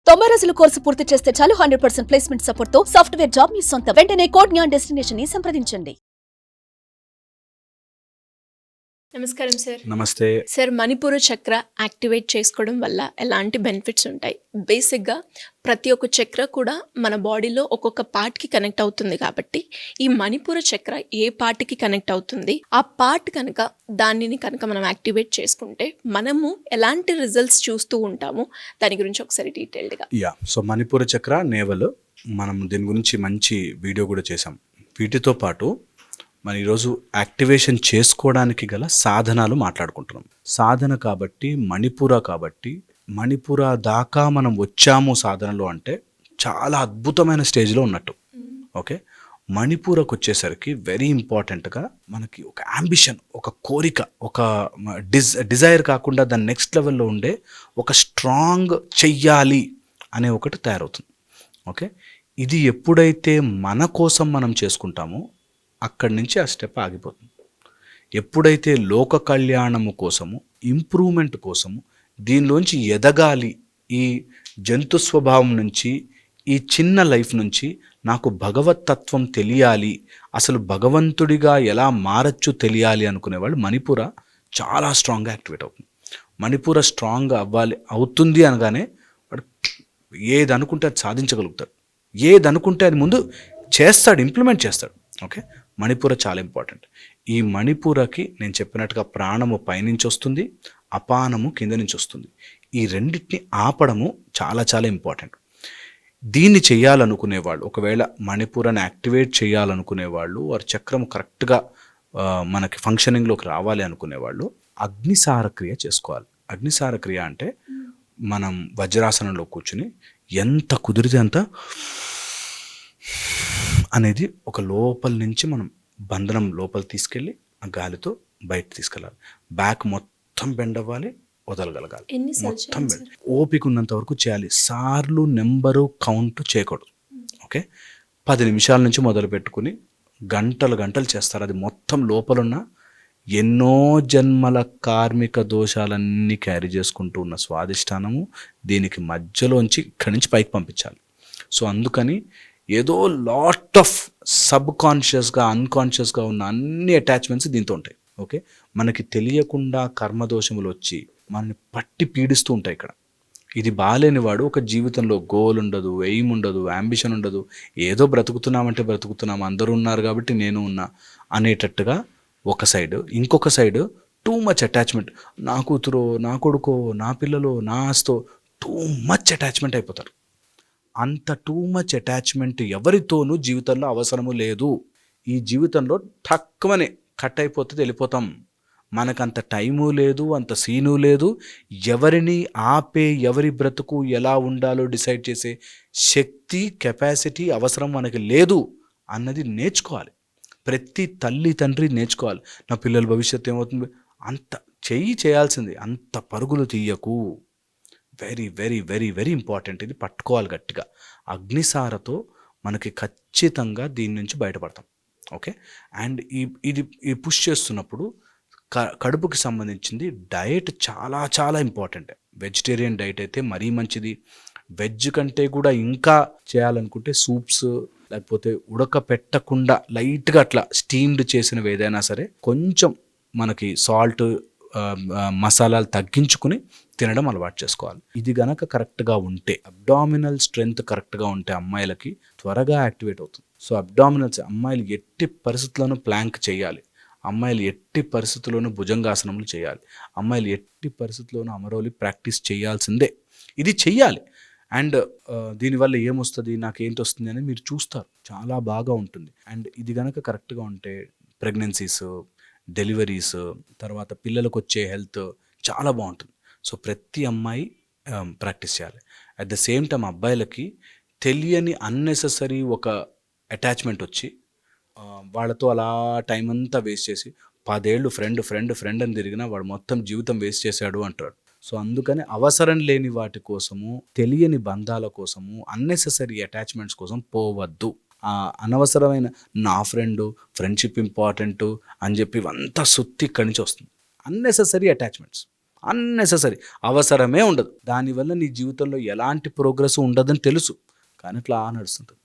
90 రోజుల కోర్సు పూర్తి చేస్తే చాలు 100% ప్లేస్మెంట్ సపోర్ట్ తో సాఫ్ట్వేర్ జాబ్ మీ సొంతం. వెంటనే కోడ్ జ్ఞాన్ డెస్టినేషన్ ని సంప్రదించండి. నమస్కారం సార్. నమస్తే సార్, మణిపూర చక్ర యాక్టివేట్ చేసుకోవడం వల్ల ఎలాంటి బెనిఫిట్స్ ఉంటాయి? బేసిక్గా ప్రతి ఒక్క చక్ర కూడా మన బాడీలో ఒక్కొక్క పార్ట్కి కనెక్ట్ అవుతుంది కాబట్టి ఈ మణిపూర చక్ర ఏ పార్ట్కి కనెక్ట్ అవుతుంది, ఆ పార్ట్ కనుక దానిని కనుక మనం యాక్టివేట్ చేసుకుంటే మనము ఎలాంటి రిజల్ట్స్ చూస్తూ ఉంటాము, దాని గురించి ఒకసారి డీటెయిల్డ్గా. సో మణిపూర చక్ర నేవల్ మనం దీని గురించి మంచి వీడియో కూడా చేసాం. వీటితో పాటు మనం ఈరోజు యాక్టివేషన్ చేసుకోవడానికి గల సాధనాలు మాట్లాడుకుంటున్నాం. సాధన కాబట్టి మణిపూర దాకా మనం వచ్చాము సాధనలో అంటే చాలా అద్భుతమైన స్టేజ్లో ఉన్నట్టు. ఓకే, మణిపూరకు వచ్చేసరికి వెరీ ఇంపార్టెంట్గా మనకి ఒక అంబిషన్, ఒక కోరిక, ఒక డిజైర్ కాకుండా దాని నెక్స్ట్ లెవెల్లో ఉండే ఒక స్ట్రాంగ్ చెయ్యాలి అనే ఒకటి తయారవుతుంది. ఓకే, ఇది ఎప్పుడైతే మన కోసం మనం చేసుకుంటామో అక్కడి నుంచి ఆ స్టెప్ ఆగిపోతుంది. ఎప్పుడైతే లోక కళ్యాణము కోసము, ఇంప్రూవ్మెంట్ కోసము, దీనిలోంచి ఎదగాలి, ఈ జంతు స్వభావం నుంచి, ఈ చిన్న లైఫ్ నుంచి నాకు భగవతత్వం తెలియాలి, అసలు భగవంతుడిగా ఎలా మారచ్చు తెలియాలి అనుకునేవాళ్ళు మణిపూర చాలా స్ట్రాంగ్గా యాక్టివేట్ అవుతుంది. మణిపూర స్ట్రాంగ్ అవుతుంది అనగానే వాడు ఏది అనుకుంటే అది సాధించగలుగుతాడు, ఏది అనుకుంటే అది ముందు చేస్తాడు, ఇంప్లిమెంట్ చేస్తాడు. ఓకే, మణిపూర చాలా ఇంపార్టెంట్. ఈ మణిపూరకి నేను చెప్పినట్టుగా ప్రాణము పైనుంచి వస్తుంది, అపానము కింద నుంచి వస్తుంది. ఈ రెండింటిని ఆపడము చాలా చాలా ఇంపార్టెంట్. దీన్ని చేయాలనుకునేవాళ్ళు, ఒకవేళ మణిపూరని యాక్టివేట్ చేయాలనుకునేవాళ్ళు, వారి చక్రం కరెక్ట్గా మనకి ఫంక్షనింగ్లోకి రావాలి అనుకునేవాళ్ళు అగ్నిసార క్రియ చేసుకోవాలి. అగ్నిసార క్రియ అంటే మనం వజ్రాసనంలో కూర్చుని ఎంత కుదిరితే అంత అనేది ఒక లోపల నుంచి మనం బంధనం లోపల తీసుకెళ్ళి ఆ గాలితో బయట తీసుకెళ్ళాలి. బ్యాక్ మొత్తం బెండ్ అవ్వాలి, వదలగలగాలి, మొత్తం బెండ్. ఓపిక ఉన్నంత వరకు చేయాలి. సార్లు నెంబరు కౌంట్ చేయకూడదు. ఓకే, 10 నిమిషాల నుంచి మొదలు పెట్టుకుని గంటలు చేస్తారు. అది మొత్తం లోపలున్న ఎన్నో జన్మల కార్మిక దోషాలన్నీ క్యారీ చేసుకుంటూ ఉన్న స్వాదిష్టానము దీనికి మధ్యలోంచి ఇక్కడి నుంచి పైకి పంపించాలి. సో అందుకని ఏదో లాట్ ఆఫ్ సబ్ కాన్షియస్గా, అన్కాన్షియస్గా ఉన్న అన్ని అటాచ్మెంట్స్ దీంతో ఉంటాయి. ఓకే, మనకి తెలియకుండా కర్మదోషములు వచ్చి మనల్ని పట్టి పీడిస్తూ ఉంటాయి. ఇక్కడ ఇది బాగాలేని వాడు ఒక జీవితంలో గోల్ ఉండదు, ఎయిమ్ ఉండదు, అంబిషన్ ఉండదు, ఏదో బ్రతుకుతున్నామంటే బ్రతుకుతున్నాము, అందరూ ఉన్నారు కాబట్టి నేను ఉన్నా అనేటట్టుగా ఒక సైడ్. ఇంకొక సైడ్ టూ మచ్ అటాచ్మెంట్, నా కూతురో, నా కొడుకో, నా పిల్లలో, నా ఆస్తో టూ మచ్ అటాచ్మెంట్ అయిపోతారు. అంత టూ మచ్ అటాచ్మెంట్ ఎవరితోనూ జీవితంలో అవసరము లేదు. ఈ జీవితంలో తక్కువనే కట్ అయిపోతుంది, వెళ్ళిపోతాం. మనకంత టైము లేదు, అంత సీను లేదు. ఎవరిని ఆపే, ఎవరి బ్రతుకు ఎలా ఉండాలో డిసైడ్ చేసే శక్తి, కెపాసిటీ, అవసరం మనకి లేదు అన్నది నేర్చుకోవాలి. ప్రతి తల్లి తండ్రి నేర్చుకోవాలి. నా పిల్లల భవిష్యత్తు ఏమవుతుంది, అంత చేయాల్సింది. అంత పరుగులు తీయకు. Very very very very important. ఇది పట్టుకోవాలి గట్టిగా. అగ్నిసారతో మనకి ఖచ్చితంగా దీని నుంచి బయటపడతాం. ఓకే, అండ్ ఇది పుష్ చేస్తున్నప్పుడు కడుపుకి సంబంధించింది డయట్ చాలా చాలా ఇంపార్టెంట్. వెజిటేరియన్ డైట్ అయితే మరీ మంచిది. వెజ్ కంటే కూడా ఇంకా చేయాలనుకుంటే సూప్స్, లేకపోతే ఉడకపెట్టకుండా లైట్గా అట్లా స్టీమ్డ్ చేసినవి ఏదైనా సరే కొంచెం మనకి సాల్ట్, మసాలాలు తగ్గించుకుని తినడం అలవాటు చేసుకోవాలి. ఇది గనక కరెక్ట్గా ఉంటే, అబ్డామినల్ స్ట్రెంగ్త్ కరెక్ట్గా ఉంటే అమ్మాయిలకి త్వరగా యాక్టివేట్ అవుతుంది. సో అబ్డామినల్స్ అమ్మాయిలు ఎట్టి పరిస్థితుల్లోనూ ప్లాంక్ చేయాలి, అమ్మాయిలు ఎట్టి పరిస్థితుల్లోనూ భుజంగాసనములు చేయాలి, అమ్మాయిలు ఎట్టి పరిస్థితుల్లోనూ అమరోలి ప్రాక్టీస్ చేయాల్సిందే. ఇది చెయ్యాలి. అండ్ దీనివల్ల ఏమొస్తుంది, నాకేంటి వస్తుంది అని మీరు చూస్తారు. చాలా బాగా ఉంటుంది. అండ్ ఇది కనుక కరెక్ట్గా ఉంటే ప్రెగ్నెన్సీస్, డెలివరీస్, తర్వాత పిల్లలకు వచ్చే హెల్త్ చాలా బాగుంటుంది. సో ప్రతి అమ్మాయి ప్రాక్టీస్ చేయాలి. అట్ ద సేమ్ టైం అబ్బాయిలకి తెలియని అన్నెసెసరీ ఒక అటాచ్మెంట్ వచ్చి వాళ్ళతో అలా టైం అంతా వేస్ట్ చేసి 10 ఏళ్ళు ఫ్రెండ్ అని తిరిగినా వాడు మొత్తం జీవితం వేస్ట్ చేశాడు అంటాడు. సో అందుకని అవసరం లేని వాటి కోసము, తెలియని బంధాల కోసము, అన్నెసెసరీ అటాచ్మెంట్స్ కోసం పోవద్దు. అనవసరమైన నా ఫ్రెండ్షిప్ ఇంపార్టెంట్ అని చెప్పి అంతా సుత్తి ఇక్కడి నుంచి వస్తుంది. Unnecessary attachments. అన్నెసెసరీ, అవసరమే ఉండదు. దానివల్ల నీ జీవితంలో ఎలాంటి ప్రోగ్రెస్ ఉండదని తెలుసు, కానీ ఇట్లా నడుస్తుంటుంది.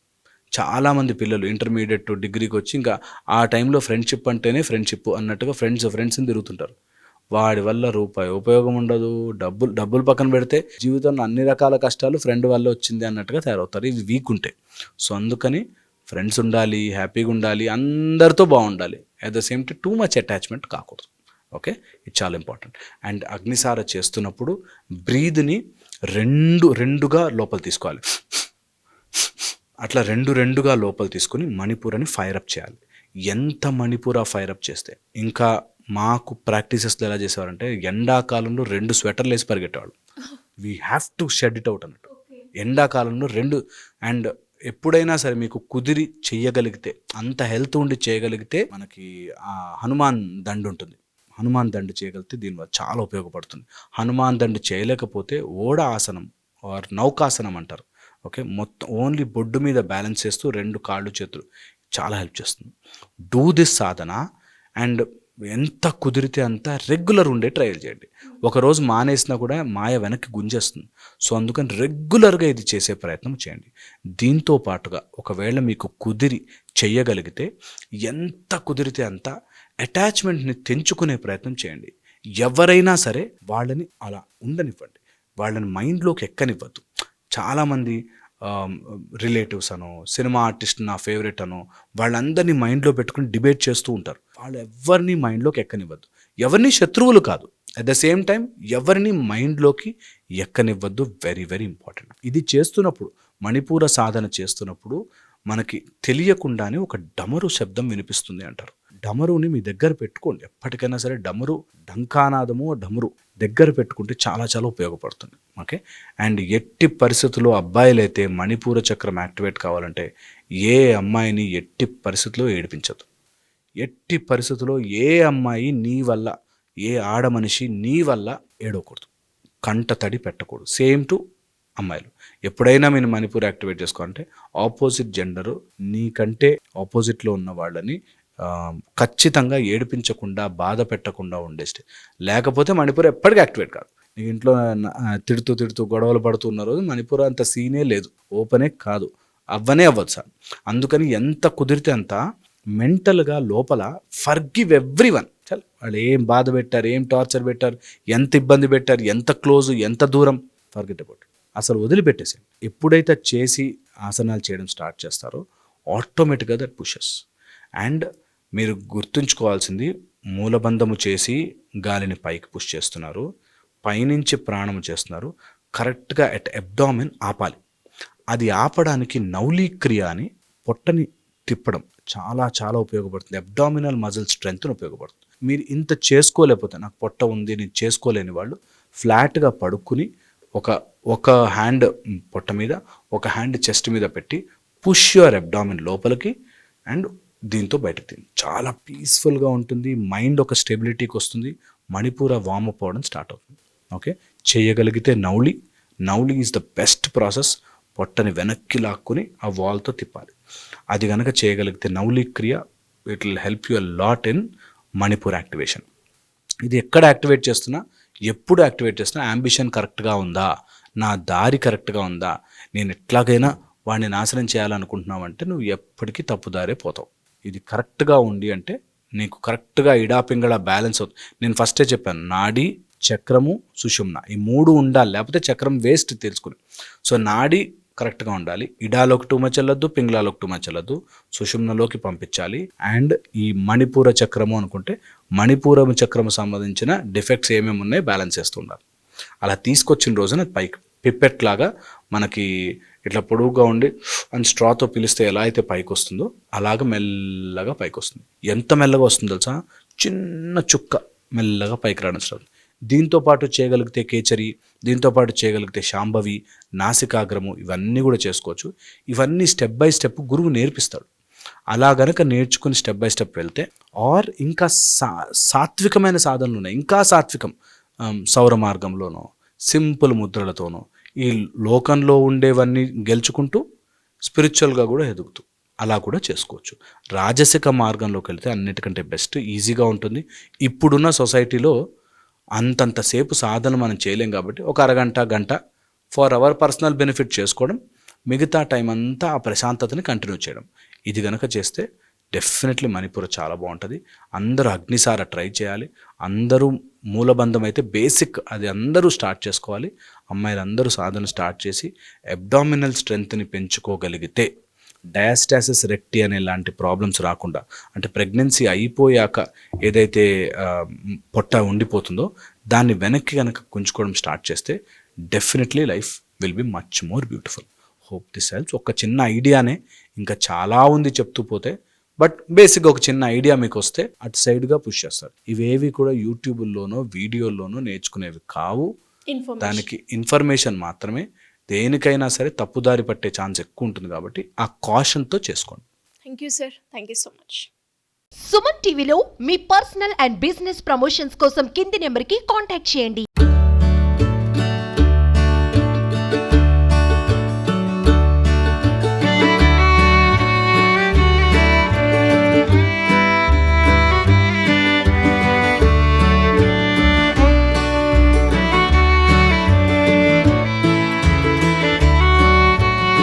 చాలామంది పిల్లలు ఇంటర్మీడియట్ టు డిగ్రీకి వచ్చి ఇంకా ఆ టైంలో ఫ్రెండ్షిప్ అంటేనే ఫ్రెండ్షిప్ అన్నట్టుగా ఫ్రెండ్స్ని తిరుగుతుంటారు. వాడి వల్ల రూపాయి ఉపయోగం ఉండదు. డబ్బులు పక్కన పెడితే జీవితంలో అన్ని రకాల కష్టాలు ఫ్రెండ్ వల్ల వచ్చింది అన్నట్టుగా తయారవుతారు ఇవి వీక్ ఉంటే. సో అందుకని ఫ్రెండ్స్ ఉండాలి, హ్యాపీగా ఉండాలి, అందరితో బాగుండాలి. At the same time too much attachment కాకూడదు. ఓకే, ఇది చాలా ఇంపార్టెంట్. అండ్ అగ్నిసార చేస్తున్నప్పుడు బ్రీత్ని రెండుగా లోపల తీసుకోవాలి. అట్లా రెండుగా లోపల తీసుకొని మణిపూరని ఫైరప్ చేయాలి. ఎంత మణిపూర ఫైరప్ చేస్తే, ఇంకా మాకు ప్రాక్టీసెస్లో ఎలా చేసేవారంటే ఎండాకాలంలో 2 స్వెటర్లు వేసి పరిగెట్టేవాళ్ళు. We have to shed it out అన్నట్టు. ఎండాకాలంలో 2. అండ్ ఎప్పుడైనా సరే మీకు కుదిరి చెయ్యగలిగితే, అంత హెల్త్ ఉండి చేయగలిగితే, మనకి హనుమాన్ దండు ఉంటుంది, హనుమాన్ దండు చేయగలిగితే దీనివల్ల చాలా ఉపయోగపడుతుంది. హనుమాన్ దండు చేయలేకపోతే ఓడ ఆసనం ఆర్ నౌకాసనం అంటారు. ఓకే, మొత్తం ఓన్లీ బొడ్డు మీద బ్యాలెన్స్ చేస్తూ 2 కాళ్ళు చేతులు చాలా హెల్ప్ చేస్తుంది. డూ దిస్ సాధన అండ్ ఎంత కుదిరితే అంత రెగ్యులర్ ఉండే ట్రయల్ చేయండి. ఒకరోజు మానేసినా కూడా మాయ వెనక్కి గుంజేస్తుంది. సో అందుకని రెగ్యులర్గా ఇది చేసే ప్రయత్నం చేయండి. దీంతో పాటుగా ఒకవేళ మీకు కుదిరి చెయ్యగలిగితే ఎంత కుదిరితే అంత అటాచ్మెంట్ని తెంచుకునే ప్రయత్నం చేయండి. ఎవరైనా సరే వాళ్ళని అలా ఉండనివ్వండి, వాళ్ళని మైండ్లోకి ఎక్కనివ్వద్దు. చాలామంది రిలేటివ్స్ అనో, సినిమా ఆర్టిస్ట్ నా ఫేవరెట్ అనో, వాళ్ళందరినీ మైండ్లో పెట్టుకుని డిబేట్ చేస్తూ ఉంటారు. వాళ్ళు ఎవరిని మైండ్లోకి ఎక్కనివ్వద్దు. ఎవరిని శత్రువులు కాదు, అట్ ద సేమ్ టైం ఎవరిని మైండ్లోకి ఎక్కనివ్వద్దు. Very very important. ఇది చేస్తున్నప్పుడు, మణిపూర సాధన చేస్తున్నప్పుడు మనకి తెలియకుండానే ఒక డమరు శబ్దం వినిపిస్తుంది అంటారు. డమరుని మీ దగ్గర పెట్టుకోండి. ఎప్పటికైనా సరే డమరు, డంకానాదము, డమరు దగ్గర పెట్టుకుంటే చాలా చాలా ఉపయోగపడుతుంది. ఓకే, అండ్ ఎట్టి పరిస్థితుల్లో అబ్బాయిలైతే మణిపూర చక్రం యాక్టివేట్ కావాలంటే ఏ అమ్మాయిని ఎట్టి పరిస్థితుల్లో ఏడిపించదు. ఎట్టి పరిస్థితుల్లో ఏ అమ్మాయి నీ వల్ల, ఏ ఆడ మనిషి నీ వల్ల ఏడవకూడదు, కంట తడి పెట్టకూడదు. సేమ్ టు అమ్మాయిలు. ఎప్పుడైనా మీరు మణిపూర్ యాక్టివేట్ చేసుకోవాలంటే ఆపోజిట్ జెండరు నీకంటే ఆపోజిట్లో ఉన్న వాళ్ళని ఖచ్చితంగా ఏడిపించకుండా, బాధ పెట్టకుండా ఉండేస్తే, లేకపోతే మణిపూర్ ఎప్పటికీ యాక్టివేట్ కాదు. నీ ఇంట్లో తిడుతూ గొడవలు పడుతున్న రోజు మణిపూర్ అంత సీనే లేదు, ఓపెనే కాదు, అవ్వదు సార్. అందుకని ఎంత కుదిరితే అంత మెంటల్గా లోపల ఫర్గివ్ ఎవ్రీవన్. చల్, వాళ్ళు ఏం బాధ పెట్టారు, ఏం టార్చర్ పెట్టారు, ఎంత ఇబ్బంది పెట్టారు, ఎంత క్లోజ్, ఎంత దూరం, ఫర్గెట్ అబౌట్, అసలు వదిలిపెట్టేసేయండి. ఎప్పుడైతే చేసి ఆసనాలు చేయడం స్టార్ట్ చేస్తారో ఆటోమేటిక్గా దట్ పుషెస్. అండ్ మీరు గుర్తుంచుకోవాల్సింది, మూలబంధము చేసి గాలిని పైకి పుష్ చేస్తున్నారు, పైనుంచి ప్రాణము చేస్తున్నారు. కరెక్ట్గా ఎట్ అబ్డామిన్ ఆపాలి. అది ఆపడానికి నౌలీక్రియ అని పొట్టని తిప్పడం చాలా చాలా ఉపయోగపడుతుంది. అబ్డామినల్ మజిల్ స్ట్రెంగ్త్ని ఉపయోగపడుతుంది. మీరు ఇంత చేసుకోలేకపోతే, నాకు పొట్ట ఉంది నేను చేసుకోలేని వాళ్ళు ఫ్లాట్గా పడుకుని ఒక హ్యాండ్ పొట్ట మీద, ఒక హ్యాండ్ చెస్ట్ మీద పెట్టి పుష్ యువర్ అబ్డామిన్ లోపలికి అండ్ దీంతో బయటకు తిని చాలా పీస్ఫుల్గా ఉంటుంది. మైండ్ ఒక స్టెబిలిటీకి వస్తుంది. మణిపూర వామప్ అవ్వడం స్టార్ట్ అవుతుంది. ఓకే, చేయగలిగితే నౌలి ఈజ్ ద బెస్ట్ ప్రాసెస్. పొట్టని వెనక్కి లాక్కుని ఆ వాల్తో తిప్పాలి. అది కనుక చేయగలిగితే నౌలి క్రియ, it will help you a lot in Manipur activation. ఇది ఎక్కడ యాక్టివేట్ చేస్తున్నా, ఎప్పుడు యాక్టివేట్ చేస్తున్నా, అంబిషన్ కరెక్ట్గా ఉందా, నా దారి కరెక్ట్గా ఉందా, నేను ఎట్లాగైనా వాడిని నాశనం చేయాలనుకుంటున్నావంటే నువ్వు ఎప్పటికీ తప్పుదారే పోతావు. ఇది కరెక్ట్గా ఉండి అంటే నీకు కరెక్ట్గా ఇడాపింగళ బ్యాలెన్స్ అవుతుంది. నేను ఫస్టే చెప్పాను, నాడి, చక్రము, సుషుమ్న, ఈ 3 ఉండాలి, లేకపోతే చక్రం వేస్ట్ తెలుసుకుని. సో నాడి కరెక్ట్గా ఉండాలి, ఇడాలోకి టూ మచ్ వెళ్ళొద్దు, పింగళాలోకి టూ మచ్ వెళ్ళొద్దు, సుషుమ్నలోకి పంపించాలి. అండ్ ఈ మణిపూర చక్రము అనుకుంటే మణిపూర చక్రము సంబంధించిన డిఫెక్ట్స్ ఏమేమి ఉన్నాయో బ్యాలెన్స్ చేస్తూ ఉండాలి. అలా తీసుకొచ్చిన రోజున పైకి పిప్పెట్ లాగా మనకి ఇట్లా పొడవుగా ఉండి అండ్ స్ట్రాతో పిలిస్తే ఎలా అయితే పైకి వస్తుందో అలాగ మెల్లగా పైకి వస్తుంది. ఎంత మెల్లగా వస్తుందో తెలుసా, చిన్న చుక్క మెల్లగా పైకి రావడం స్టార్ట్. దీంతో పాటు చేయగలిగితే కేచరి, దీంతో పాటు చేయగలిగితే శాంభవి, నాసికాగ్రము, ఇవన్నీ కూడా చేసుకోవచ్చు. ఇవన్నీ స్టెప్ బై స్టెప్ గురువు నేర్పిస్తాడు. అలా గనక నేర్చుకుని స్టెప్ బై స్టెప్ వెళ్తే, ఆర్ ఇంకా సాత్వికమైన సాధనలు ఉన్నాయి, ఇంకా సాత్వికం, సౌర మార్గంలోనో సింపుల్ ముద్రలతోనో ఈ లోకంలో ఉండేవన్నీ గెలుచుకుంటూ స్పిరిచువల్గా కూడా ఎదుగుతూ అలా కూడా చేసుకోవచ్చు. రాజసిక మార్గంలోకి వెళ్తే అన్నిటికంటే బెస్ట్, ఈజీగా ఉంటుంది. ఇప్పుడున్న సొసైటీలో అంతంతసేపు సాధన మనం చేయలేం కాబట్టి ఒక అరగంట గంట ఫర్ అవర్ పర్సనల్ బెనిఫిట్ చేసుకోవడం, మిగతా టైం అంతా ఆ ప్రశాంతతని కంటిన్యూ చేయడం. ఇది కనుక చేస్తే డెఫినెట్లీ మణిపూర్ చాలా బాగుంటుంది. అందరూ అగ్నిసార ట్రై చేయాలి. అందరూ మూలబంధం అయితే బేసిక్ అది అందరూ స్టార్ట్ చేసుకోవాలి. అమ్మాయిలందరూ సాధన స్టార్ట్ చేసి అబ్డామినల్ స్ట్రెంగ్త్ని పెంచుకోగలిగితే డయాస్టాసిస్ రెక్టి అనే లాంటి ప్రాబ్లమ్స్ రాకుండా, అంటే ప్రెగ్నెన్సీ అయిపోయాక ఏదైతే పొట్ట ఉండిపోతుందో దాన్ని వెనక్కి కనుక కుంచుకోవడం స్టార్ట్ చేస్తే definitely life will be much more beautiful. Hope this helps. ఒక చిన్న ఐడియానే, ఇంకా చాలా ఉంది చెప్తూ పోతే, బట్ బేసిక్గా ఒక చిన్న ఐడియా మీకు వస్తే అటు సైడ్గా పుష్ చేస్తారు. ఇవేవి కూడా యూట్యూబ్లోనో వీడియోల్లోనో నేర్చుకునేవి కావు. దానికి ఇన్ఫర్మేషన్ మాత్రమే. దేనికైనా సరే తప్పుదారి పట్టే ఛాన్స్ ఎక్కువ ఉంటుంది కాబట్టి ఆ కాషన్తో చేసుకోండి. Thank you sir, thank you so much. Suman టీవీలో మీ పర్సనల్ అండ్ బిజినెస్ ప్రమోషన్స్ కోసం కింది నెంబర్కి కాంటాక్ట్ చేయండి.